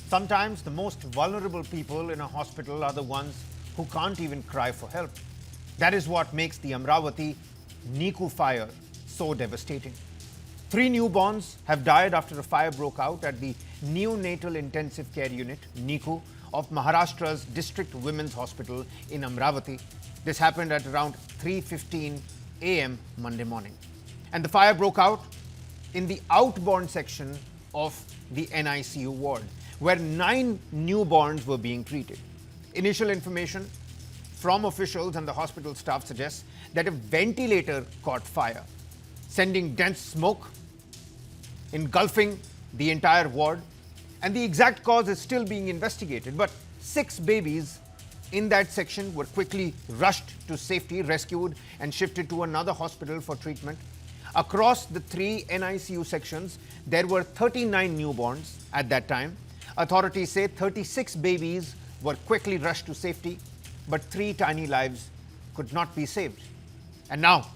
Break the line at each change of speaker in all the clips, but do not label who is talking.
Sometimes the most vulnerable people in a hospital are the ones who can't even cry for help. That is what makes the Amravati NICU fire so devastating. 3 newborns have died after a fire broke out at the Neonatal Intensive Care Unit, NICU, of Maharashtra's District Women's Hospital in Amravati. This happened at around 3:15 a.m. Monday morning. And the fire broke out in the outbound section of the NICU ward, where 9 newborns were being treated. Initial information from officials and the hospital staff suggests that a ventilator caught fire, sending dense smoke, engulfing the entire ward, and the exact cause is still being investigated. But 6 babies in that section were quickly rushed to safety, rescued, and shifted to another hospital for treatment. Across the 3 NICU sections, there were 39 newborns at that time. Authorities say 36 babies were quickly rushed to safety, but 3 tiny lives could not be saved. And now,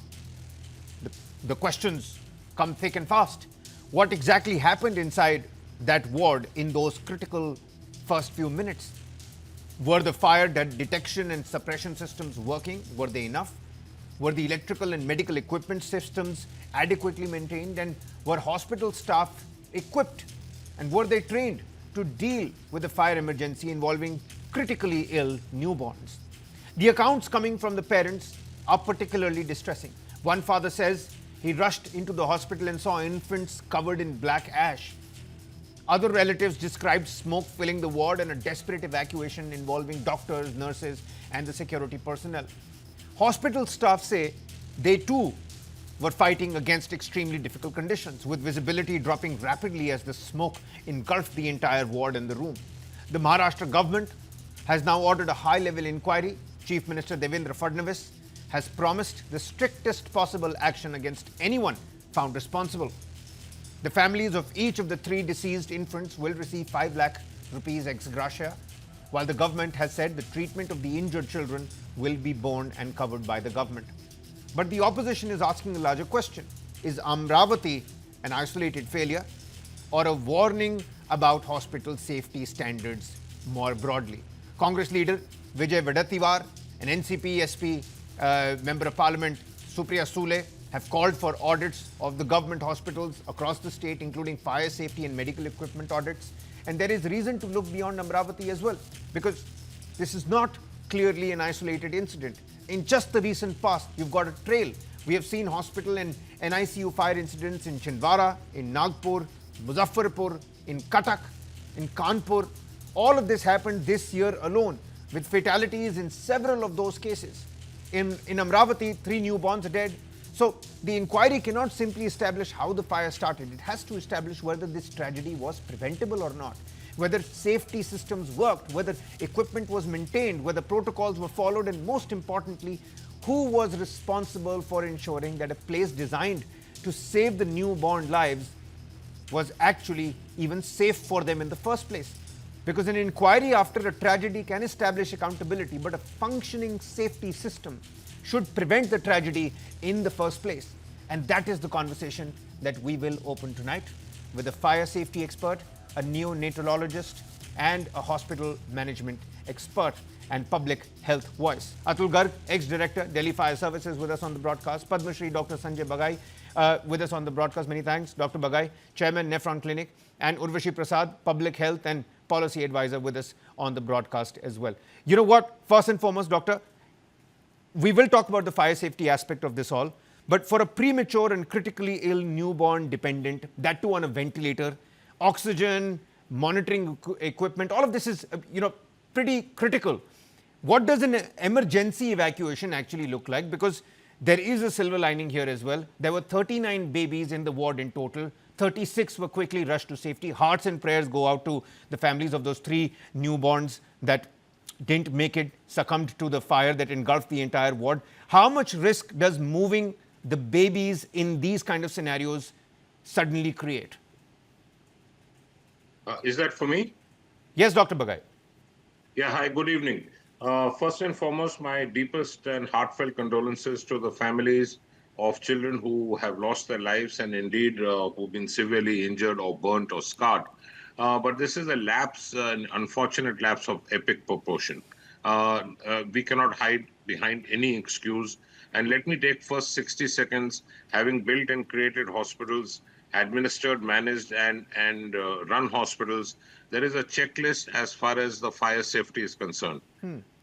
the questions come thick and fast. What exactly happened inside that ward in those critical first few minutes? Were the fire detection and suppression systems working? Were they enough? Were the electrical and medical equipment systems adequately maintained? And were hospital staff equipped? And were they trained to deal with a fire emergency involving critically ill newborns? The accounts coming from the parents are particularly distressing. One father says he rushed into the hospital and saw infants covered in black ash. Other relatives described smoke filling the ward and a desperate evacuation involving doctors, nurses, and the security personnel. Hospital staff say they too were fighting against extremely difficult conditions, with visibility dropping rapidly as the smoke engulfed the entire ward and the room. The Maharashtra government has now ordered a high-level inquiry. Chief Minister Devendra Fadnavis has promised the strictest possible action against anyone found responsible. The families of each of the 3 deceased infants will receive 5 lakh rupees ex gratia, while the government has said the treatment of the injured children will be borne and covered by the government. But the opposition is asking a larger question. Is Amravati an isolated failure or a warning about hospital safety standards more broadly? Congress leader Vijay Vadativar and NCP SP Member of Parliament Supriya Sule have called for audits of the government hospitals across the state, including fire safety and medical equipment audits. And there is reason to look beyond Amravati as well, because this is not clearly an isolated incident. In just the recent past, you've got a trail. We have seen hospital and NICU fire incidents in Chhindwara, in Nagpur, Muzaffarpur, in Cuttack, in Kanpur. All of this happened this year alone, with fatalities in several of those cases. In Amravati, 3 newborns are dead. So the inquiry cannot simply establish how the fire started. It has to establish whether this tragedy was preventable or not, whether safety systems worked, whether equipment was maintained, whether protocols were followed, and most importantly, who was responsible for ensuring that a place designed to save the newborn lives was actually even safe for them in the first place. Because an inquiry after a tragedy can establish accountability, but a functioning safety system should prevent the tragedy in the first place. And that is the conversation that we will open tonight with a fire safety expert, a neonatologist, and a hospital management expert and public health voice. Atul Garg, ex-director, Delhi Fire Services, with us on the broadcast. Padma Shri Dr. Sanjay Bagai with us on the broadcast. Many thanks. Dr. Bagai, Chairman, Nephron Clinic, and Urvashi Prasad, Public Health and Policy Advisor, with us on the broadcast as well. You know what? First and foremost, Doctor, we will talk about the fire safety aspect of this all, but for a premature and critically ill newborn dependent, that too on a ventilator, oxygen, monitoring equipment, all of this is, pretty critical. What does an emergency evacuation actually look like? Because there is a silver lining here as well. There were 39 babies in the ward in total. 36 were quickly rushed to safety. Hearts and prayers go out to the families of those 3 newborns that didn't make it, succumbed to the fire that engulfed the entire ward. How much risk does moving the babies in these kind of scenarios suddenly create?
Is that for me?
Yes, Dr. Bagai.
Yeah, hi, good evening. First and foremost, my deepest and heartfelt condolences to the families of children who have lost their lives and indeed who've been severely injured or burnt or scarred. but this is a lapse, an unfortunate lapse of epic proportion. We cannot hide behind any excuse. And let me take first 60 seconds, having built and created hospitals, administered, managed, and run hospitals. There is a checklist as far as the fire safety is concerned.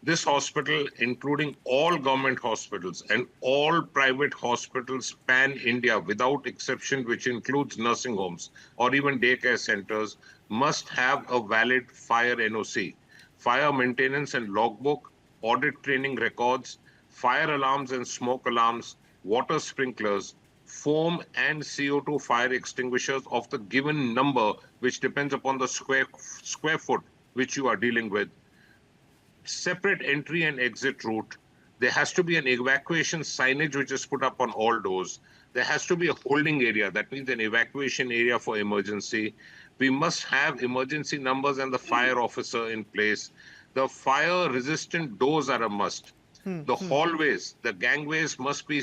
This hospital, including all government hospitals and all private hospitals pan India without exception, which includes nursing homes or even daycare centers, must have a valid fire NOC, fire maintenance and logbook, audit training records, fire alarms and smoke alarms, water sprinklers, foam and CO2 fire extinguishers of the given number, which depends upon the square foot which you are dealing with, separate entry and exit route. There has to be an evacuation signage which is put up on all doors. There has to be a holding area. That means an evacuation area for emergency. We must have emergency numbers and the fire officer in place. The fire resistant doors are a must. The hallways, the gangways must be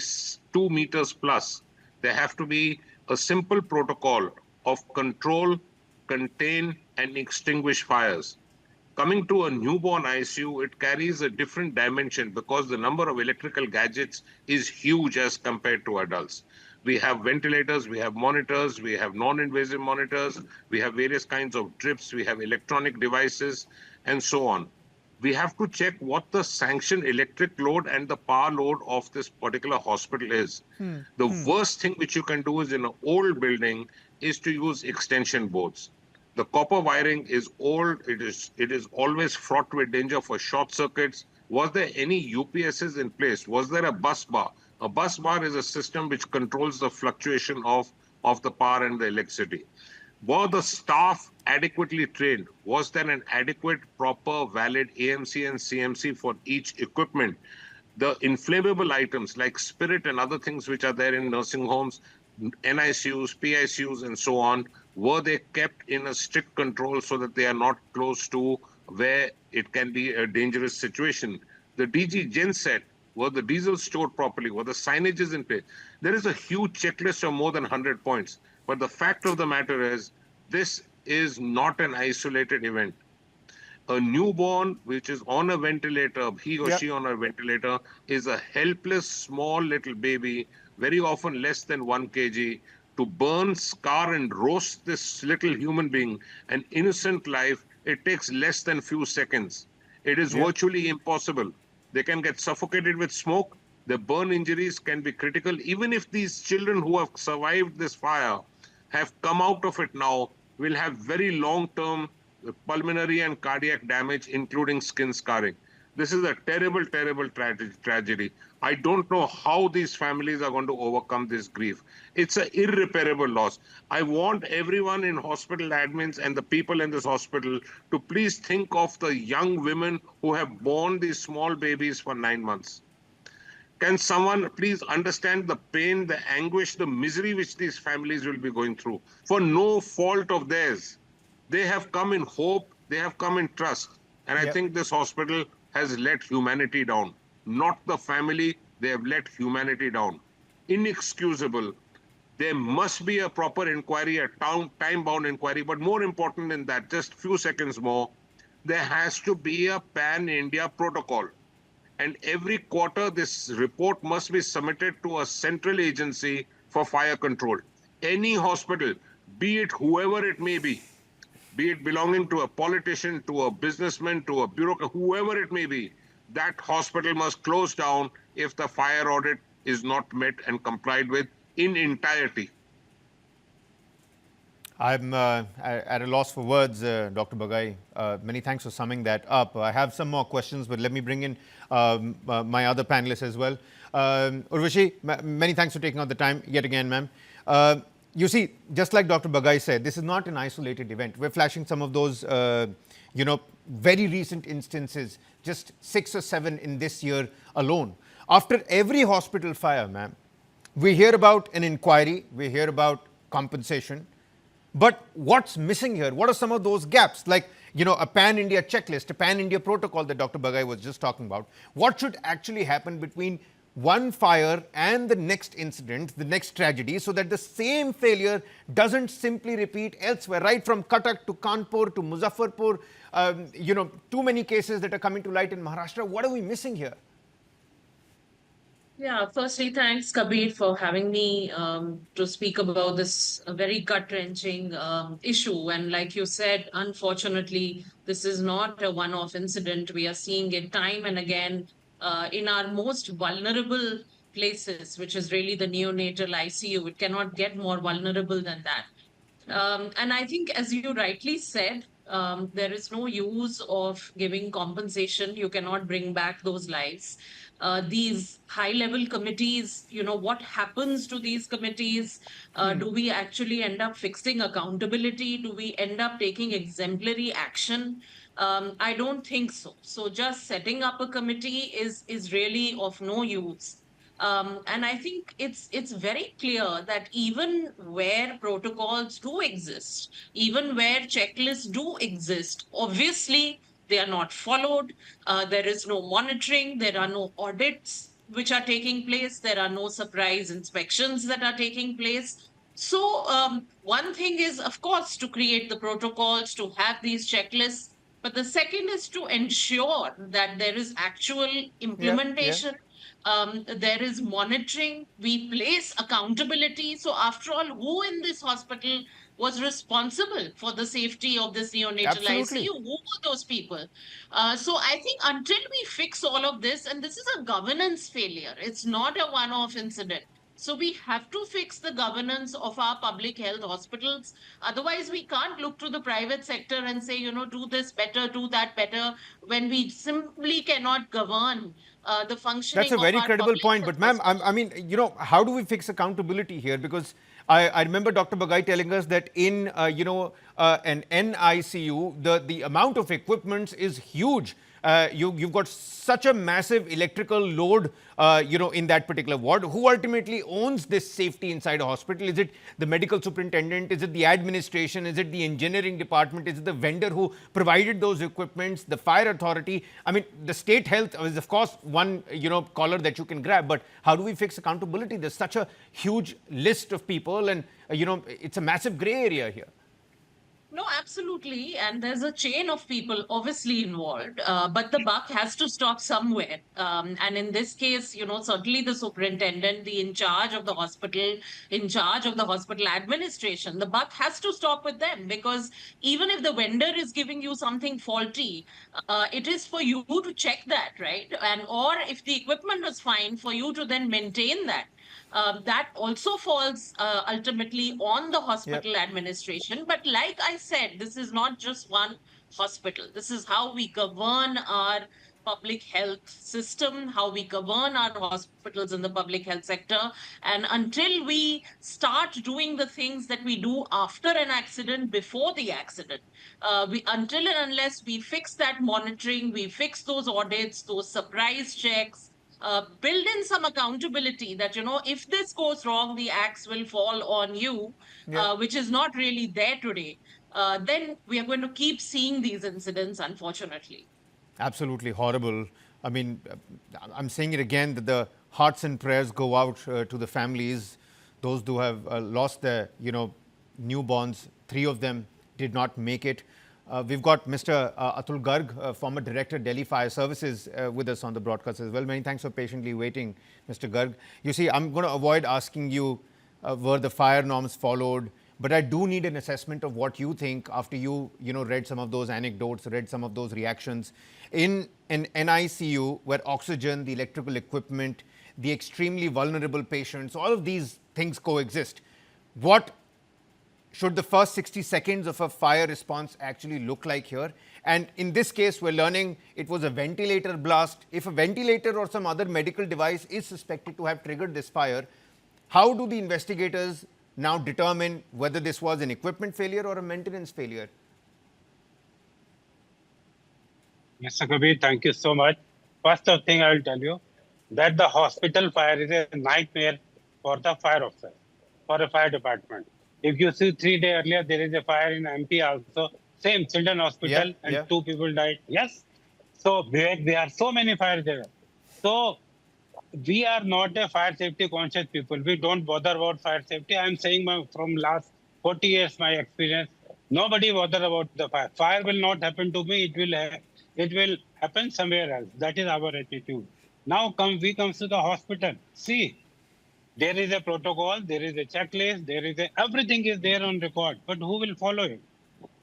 2 meters plus. There have to be a simple protocol of control, contain, and extinguish fires. Coming to a newborn ICU, it carries a different dimension because the number of electrical gadgets is huge as compared to adults. We have ventilators, we have monitors, we have non-invasive monitors, we have various kinds of drips, we have electronic devices, and so on. We have to check what the sanctioned electric load and the power load of this particular hospital is. The worst thing which you can do is in an old building is to use extension boards. The copper wiring is old. It is always fraught with danger for short circuits. Was there any UPSs in place? Was there a bus bar? A bus bar is a system which controls the fluctuation of the power and the electricity. Were the staff adequately trained? Was there an adequate, proper, valid AMC and CMC for each equipment? The inflammable items like spirit and other things which are there in nursing homes, NICUs, PICUs, and so on, were they kept in a strict control so that they are not close to where it can be a dangerous situation? The DG genset, were the diesels stored properly? Were the signages in place? There is a huge checklist of more than 100 points. But the fact of the matter is, this is not an isolated event. A newborn which is on a ventilator, he or she on a ventilator, is a helpless small little baby, very often less than 1 kg. To burn, scar, and roast this little human being, an innocent life, it takes less than few seconds. It is virtually impossible. They can get suffocated with smoke. The burn injuries can be critical. Even if these children who have survived this fire have come out of it now, will have very long-term pulmonary and cardiac damage, including skin scarring. This is a terrible, terrible tragedy. I don't know how these families are going to overcome this grief. It's an irreparable loss. I want everyone in hospital admins and the people in this hospital to please think of the young women who have borne these small babies for 9 months. Can someone please understand the pain, the anguish, the misery which these families will be going through for no fault of theirs? They have come in hope, they have come in trust. And I think this hospital has let humanity down. Not the family, they have let humanity down. Inexcusable. There must be a proper inquiry, a time-bound inquiry, but more important than that, just few seconds more, there has to be a pan-India protocol. And every quarter, this report must be submitted to a central agency for fire control. Any hospital, be it whoever it may be it belonging to a politician, to a businessman, to a bureaucrat, whoever it may be, that hospital must close down if the fire audit is not met and complied with in entirety.
I'm at a loss for words, Dr. Bagai. Many thanks for summing that up. I have some more questions, but let me bring in my other panelists as well. Urvashi, many thanks for taking out the time yet again, ma'am. You see, just like Dr. Bagai said, this is not an isolated event. We're flashing some of those, very recent instances, just 6 or 7 in this year alone. After every hospital fire, ma'am, we hear about an inquiry, we hear about compensation. But what's missing here? What are some of those gaps? Like, a pan-India checklist, a pan-India protocol that Dr. Bagai was just talking about. What should actually happen between one fire and the next incident, the next tragedy, so that the same failure doesn't simply repeat elsewhere, right from Cuttack to Kanpur to Muzaffarpur. Too many cases that are coming to light in Maharashtra. What are we missing here?
Yeah, firstly, thanks, Kabir, for having me to speak about this very gut-wrenching issue. And like you said, unfortunately, this is not a one-off incident. We are seeing it time and again in our most vulnerable places, which is really the neonatal ICU. It cannot get more vulnerable than that. And I think, as you rightly said, there is no use of giving compensation. You cannot bring back those lives. These high level committees, what happens to these committees? Do we actually end up fixing accountability? Do we end up taking exemplary action? I don't think so. So just setting up a committee is really of no use. And I think it's very clear that even where protocols do exist, even where checklists do exist, obviously they are not followed. There is no monitoring. There are no audits which are taking place. There are no surprise inspections that are taking place. So one thing is, of course, to create the protocols, to have these checklists. But the second is to ensure that there is actual
Yeah, yeah.
implementation, there is monitoring, we place accountability. So, after all, who in this hospital was responsible for the safety of this neonatal
Absolutely.
ICU? Who were those people? So, I think until we fix all of this, and this is a governance failure, it's not a one off incident. So we have to fix the governance of our public health hospitals. Otherwise, we can't look to the private sector and say, do this better, do that better, when we simply cannot govern the
That's
functioning
a
of
very
our
credible
public
point.
health
But, ma'am,
hospitals.
I mean, how do we fix accountability here? Because I remember Dr. Bagai telling us that in, an NICU, the amount of equipment is huge. You've got such a massive electrical load, in that particular ward. Who ultimately owns this safety inside a hospital? Is it the medical superintendent? Is it the administration? Is it the engineering department? Is it the vendor who provided those equipments? The fire authority? I mean, the state health is, of course, one, collar that you can grab. But how do we fix accountability? There's such a huge list of people, and, it's a massive gray area here.
No, absolutely. And there's a chain of people obviously involved, but the buck has to stop somewhere. And in this case, certainly the superintendent, the in charge of the hospital, in charge of the hospital administration, the buck has to stop with them, because even if the vendor is giving you something faulty, it is for you to check that, right? And or if the equipment is fine, for you to then maintain that. That also falls ultimately on the
Yep.
hospital administration. But like I said, this is not just one hospital. This is how we govern our public health system, how we govern our hospitals in the public health sector. And until we start doing the things that we do after an accident, before the accident, until and unless we fix that monitoring, we fix those audits, those surprise checks, build in some accountability that, if this goes wrong, the axe will fall on you,
Yeah.
which is not really there today. Then we are going to keep seeing these incidents, unfortunately.
Absolutely horrible. I mean, I'm saying it again that the hearts and prayers go out to the families, those who have lost their, newborns. 3 of them did not make it. We've got Mr. Atul Garg, former director, Delhi Fire Services, with us on the broadcast as well. Many thanks for patiently waiting, Mr. Garg. You see, I'm going to avoid asking you were the fire norms followed, but I do need an assessment of what you think after you, read some of those anecdotes, read some of those reactions. In an NICU where oxygen, the electrical equipment, the extremely vulnerable patients, all of these things coexist, what should the first 60 seconds of a fire response actually look like here? And in this case, we're learning it was a ventilator blast. If a ventilator or some other medical device is suspected to have triggered this fire, how do the investigators now determine whether this was an equipment failure or a maintenance failure?
Mr. Kabir, thank you so much. First thing I will tell you that the hospital fire is a nightmare for the fire officer, for a fire department. If you see 3 days earlier, there is a fire in MP also, same children hospital, and 2 people died. Yes. So there are so many fires there. So we are not a fire safety conscious people. We don't bother about fire safety. I'm saying from last 40 years, my experience, nobody bother about the fire. Fire will not happen to me. It will happen somewhere else. That is our attitude. Now we come to the hospital. See, there is a protocol, there is a checklist, everything is there on record. But who will follow it?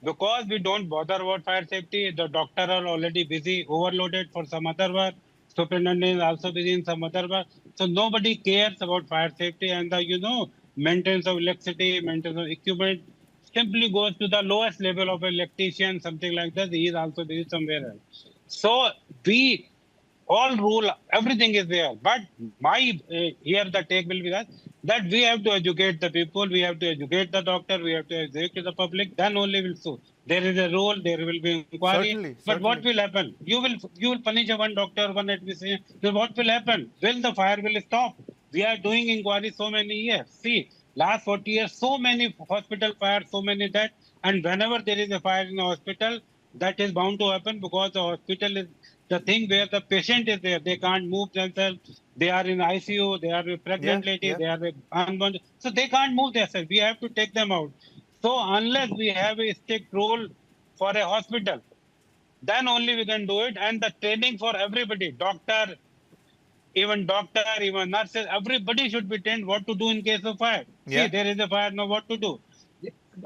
Because we don't bother about fire safety, the doctor are already busy, overloaded for some other work. Superintendent is also busy in some other work. So nobody cares about fire safety and the maintenance of electricity, maintenance of equipment simply goes to the lowest level of electrician, something like that. He is also busy somewhere else. So we all rule, everything is there. But my here the take will be that we have to educate the people, we have to educate the doctor, we have to educate the public. Then only will so. There is a rule, there will be inquiry.
Certainly,
But what
certainly.
will happen? You will punish one doctor, one administration. Then what will happen? Will the fire will stop? We are doing inquiry so many years. See, last 40 years, so many hospital fires, so many that, and whenever there is a fire in a hospital, that is bound to happen because the hospital is the thing where the patient is there. They can't move themselves. They are in ICU. They are a pregnant
Yeah,
lady.
yeah.
They are a unborn. So they can't move themselves. We have to take them out. So unless we have a strict rule for a hospital, then only we can do it. And the training for everybody, doctor, even nurses, everybody should be trained what to do in case of fire. See,
Yeah.
there is a fire, now what to do?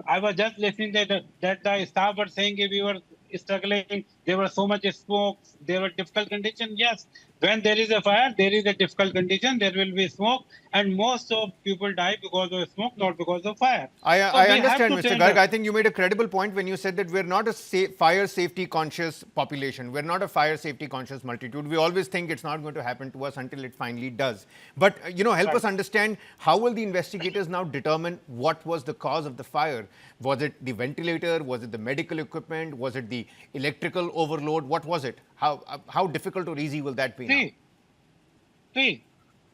I was just listening that the staff were saying if we were struggling, there was so much smoke, there were difficult conditions. Yes, when there is a fire, there is a difficult condition, there will be smoke, and most of people die because of smoke, not because of fire. So
I
we have
understand,
to
Mr.
train
Garg.
them.
I think you made a credible point when you said that we're not a fire safety conscious population. We're not a fire safety conscious multitude. We always think it's not going to happen to us until it finally does. But, help us understand, how will the investigators now determine what was the cause of the fire? Was it the ventilator? Was it the medical equipment? Was it the electrical overload? What was it? How difficult or easy will that be now?
See,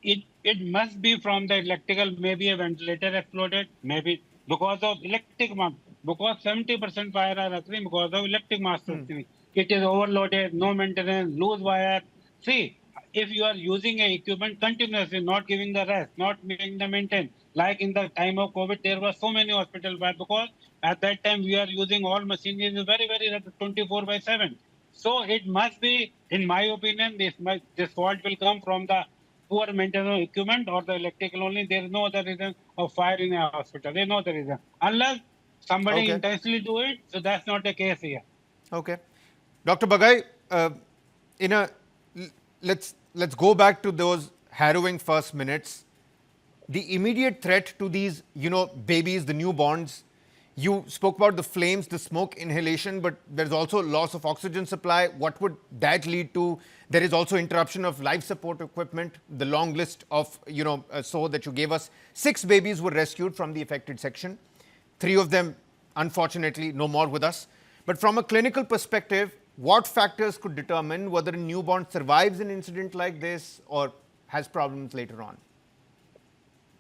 it must be from the electrical, maybe a ventilator exploded, maybe because of because 70% fire are occurring because of electric mass system. It is overloaded, no maintenance, loose wire. See, if you are using a equipment continuously, not giving the rest, not making the maintenance, like in the time of COVID, there were so many hospital fire because at that time we are using all machinery very, very 24/7. So it must be, in my opinion, this fault will come from the poor maintenance of equipment or the electrical only. There is no other reason of fire in a hospital. There is no other reason. Unless somebody
Okay.
intentionally do it, so that's not the case here.
Okay. Dr. Bagai, in a let's go back to those harrowing first minutes. The immediate threat to these, babies, the newborns. You spoke about the flames, the smoke inhalation, but there's also loss of oxygen supply. What would that lead to? There is also interruption of life support equipment. The long list of, so that you gave us. 6 babies were rescued from the affected section. 3 of them, unfortunately, no more with us. But from a clinical perspective, what factors could determine whether a newborn survives an incident like this or has problems later on?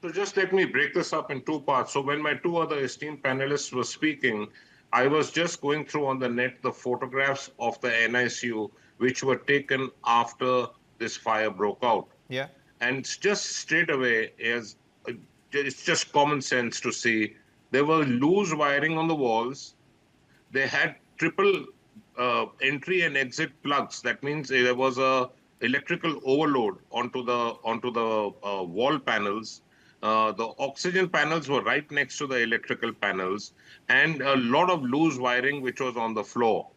So just let me break this up in 2 parts. So when my 2 other esteemed panelists were speaking, I was just going through on the net the photographs of the NICU, which were taken after this fire broke out.
Yeah.
And just straight away, it's just common sense to see there were loose wiring on the walls. They had triple entry and exit plugs. That means there was a electrical overload onto the wall panels. The oxygen panels were right next to the electrical panels, and a lot of loose wiring which was on the floor.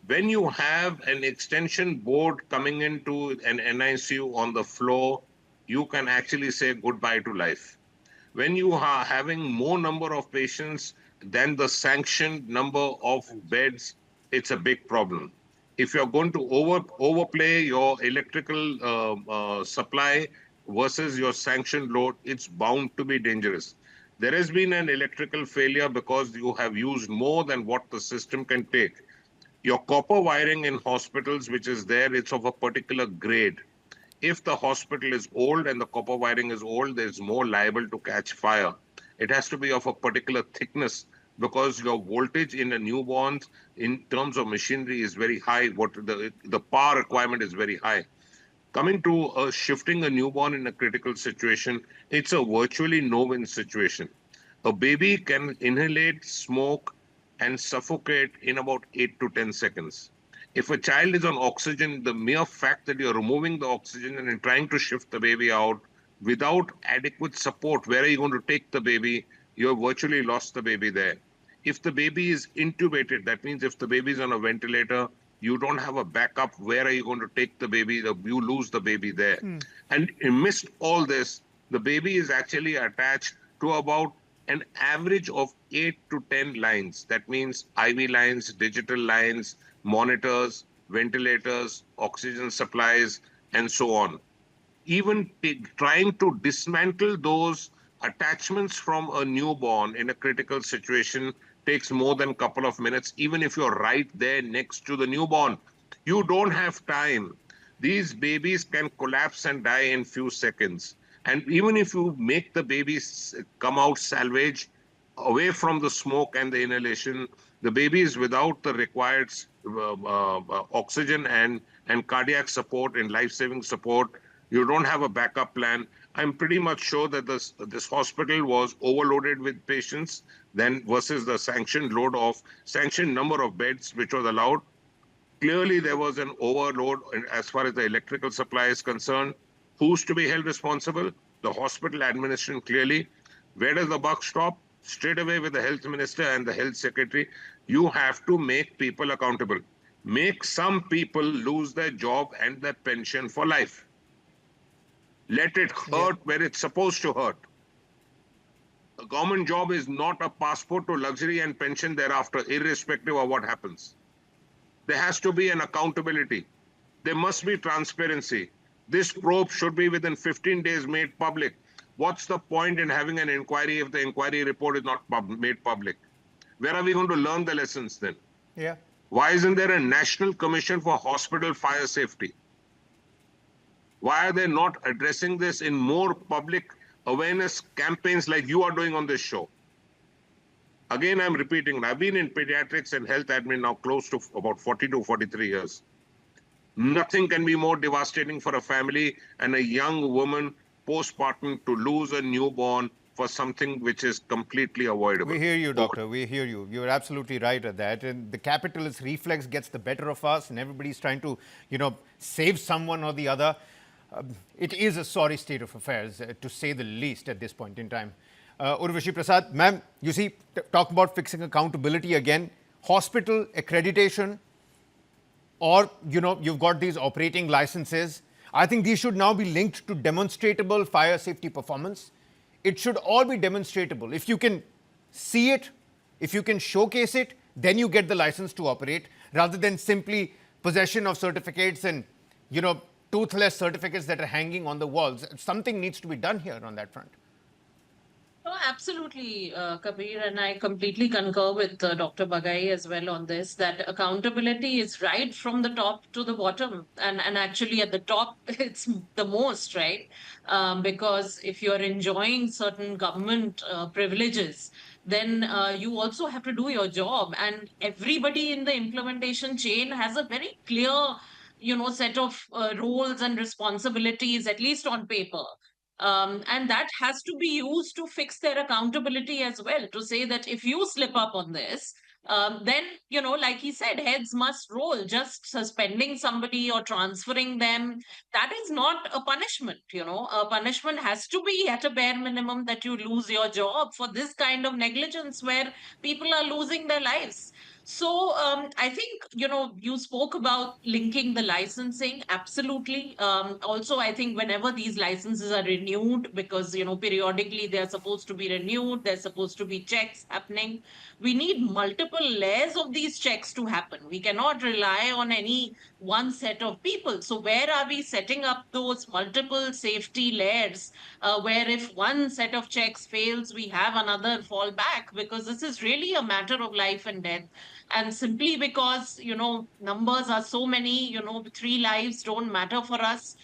When you have an extension board coming into an NICU on the floor, you can actually say goodbye to life. When you are having more number of patients than the sanctioned number of beds, it's a big problem. If you're going to overplay your electrical supply versus your sanctioned load, it's bound to be dangerous. There has been an electrical failure because you have used more than what the system can take. Your copper wiring in hospitals, which is there, it's of a particular grade. If the hospital is old and the copper wiring is old, there's more liable to catch fire. It has to be of a particular thickness because your voltage in a newborn in terms of machinery is very high. The power requirement is very high. Coming to shifting a newborn in a critical situation, it's a virtually no-win situation. A baby can inhalate smoke and suffocate in about 8 to 10 seconds. If a child is on oxygen, the mere fact that you're removing the oxygen and trying to shift the baby out without adequate support, where are you going to take the baby? You've virtually lost the baby there. If the baby is intubated, that means if the baby is on a ventilator, you don't have a backup. Where are you going to take the baby? You lose the baby there. And amidst all this, the baby is actually attached to about an average of 8 to 10 lines. That means IV lines, digital lines, monitors, ventilators, oxygen supplies, and so on. Even trying to dismantle those attachments from a newborn in a critical situation takes more than a couple of minutes, even if you're right there next to the newborn. You don't have time. These babies can collapse and die in few seconds. And even if you make the babies come out salvage, away from the smoke and the inhalation, the babies without the required oxygen and cardiac support and life-saving support, you don't have a backup plan. I'm pretty much sure that this hospital was overloaded with patients then versus the sanctioned number of beds which was allowed. Clearly, there was an overload as far as the electrical supply is concerned. Who's to be held responsible? The hospital administration, clearly. Where does the buck stop? Straight away with the health minister and the health secretary. You have to make people accountable. Make some people lose their job and their pension for life. Let it hurt where it's supposed to hurt. A government job is not a passport to luxury and pension thereafter, irrespective of what happens. There has to be an accountability. There must be transparency. This probe should be within 15 days made public. What's the point in having an inquiry if the inquiry report is not made public? Where are we going to learn the lessons then?
Yeah.
Why isn't there a National Commission for Hospital Fire Safety? Why are they not addressing this in more public awareness campaigns like you are doing on this show? Again, I'm repeating, I've been in pediatrics and health admin now close to about 42, 43 years. Nothing can be more devastating for a family and a young woman postpartum to lose a newborn for something which is completely avoidable.
We hear you, doctor. We hear you. You're absolutely right at that. And the capitalist reflex gets the better of us, and everybody's trying to, save someone or the other. It is a sorry state of affairs, to say the least, at this point in time. Urvashi Prasad, ma'am, you see, talk about fixing accountability again. Hospital accreditation, or, you've got these operating licenses. I think these should now be linked to demonstrable fire safety performance. It should all be demonstrable. If you can see it, if you can showcase it, then you get the license to operate, rather than simply possession of certificates and, toothless certificates that are hanging on the walls. Something needs to be done here on that front.
No, absolutely, Kabir, and I completely concur with Dr. Bagai as well on this, that accountability is right from the top to the bottom. And actually at the top, it's the most, right? Because if you're enjoying certain government privileges, then you also have to do your job. And everybody in the implementation chain has a very clear, set of roles and responsibilities, at least on paper. And that has to be used to fix their accountability as well, to say that if you slip up on this, then, like he said, heads must roll. Just suspending somebody or transferring them, that is not a punishment. A punishment has to be at a bare minimum that you lose your job for this kind of negligence where people are losing their lives. So I think, you spoke about linking the licensing. Absolutely. Also, I think whenever these licenses are renewed, because, periodically they're supposed to be renewed, there's supposed to be checks happening. We need multiple layers of these checks to happen. We cannot rely on any one set of people. So where are we setting up those multiple safety layers where if one set of checks fails, we have another fall back? Because this is really a matter of life and death. And simply because, numbers are so many, 3 lives don't matter for us.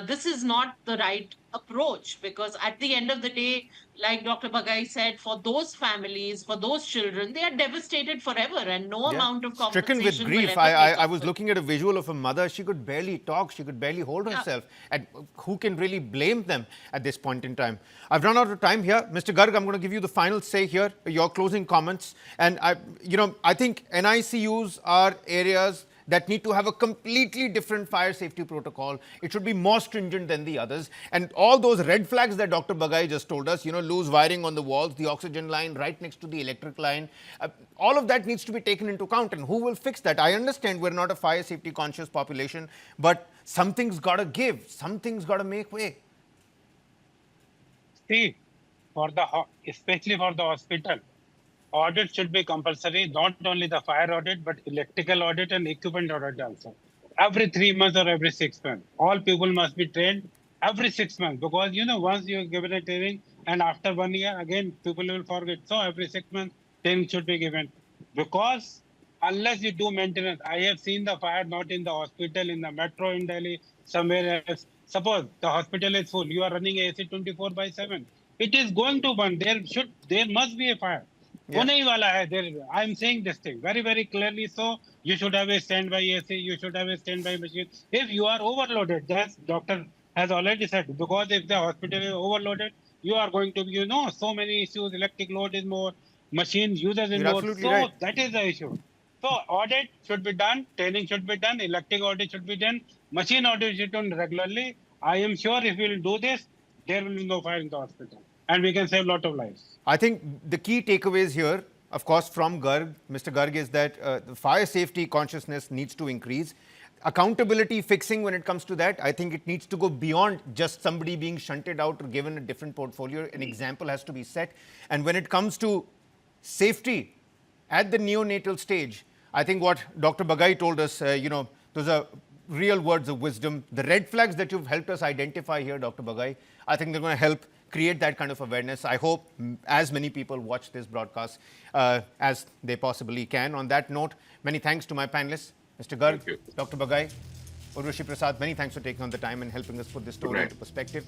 This is not the right approach, because at the end of the day, like Dr. Bagai said, for those families, for those children, they are devastated forever, and no
Yeah.
amount of
Stricken with
compensation will
grief.
ever make
I
up
was
for it.
looking at a visual of a mother. She could barely talk. She could barely hold
Yeah.
herself. And who can really blame them at this point in time? I've run out of time here. Mr. Garg, I'm going to give you the final say here, your closing comments. And I think NICUs are areas that need to have a completely different fire safety protocol. It should be more stringent than the others. And all those red flags that Dr. Bagai just told us, loose wiring on the walls, the oxygen line right next to the electric line, all of that needs to be taken into account. And who will fix that? I understand we're not a fire safety conscious population, but something's got to give. Something's got to make way.
See, especially for the hospital, audit should be compulsory, not only the fire audit, but electrical audit and equipment audit also. Every 3 months or every 6 months. All people must be trained every 6 months, because, once you give a training and after 1 year, again, people will forget. So every 6 months, training should be given. Because unless you do maintenance, I have seen the fire not in the hospital, in the metro in Delhi, somewhere else. Suppose the hospital is full, you are running AC 24/7. It is going to burn. There must be a fire.
Yeah.
I'm saying this thing very, very clearly. So you should have a standby AC, you should have a standby machine. If you are overloaded, that's doctor has already said, because if the hospital is overloaded, you are going to be, so many issues. Electric load is more, machine users is
You're
more.
absolutely
So
right.
that is the issue. So audit should be done, training should be done, electric audit should be done, machine audit should be done regularly. I am sure if we will do this, there will be no fire in the hospital, and we can save a lot of lives.
I think the key takeaways here, of course, from Mr. Garg, is that the fire safety consciousness needs to increase. Accountability fixing when it comes to that, I think it needs to go beyond just somebody being shunted out or given a different portfolio. An example has to be set. And when it comes to safety at the neonatal stage, I think what Dr. Bagai told us, those are real words of wisdom. The red flags that you've helped us identify here, Dr. Bagai, I think they're going to help create that kind of awareness. I hope as many people watch this broadcast as they possibly can. On that note, many thanks to my panelists, Mr. Garg, Dr. Bagai, Urvashi Prasad. Many thanks for taking on the time and helping us put this story into perspective.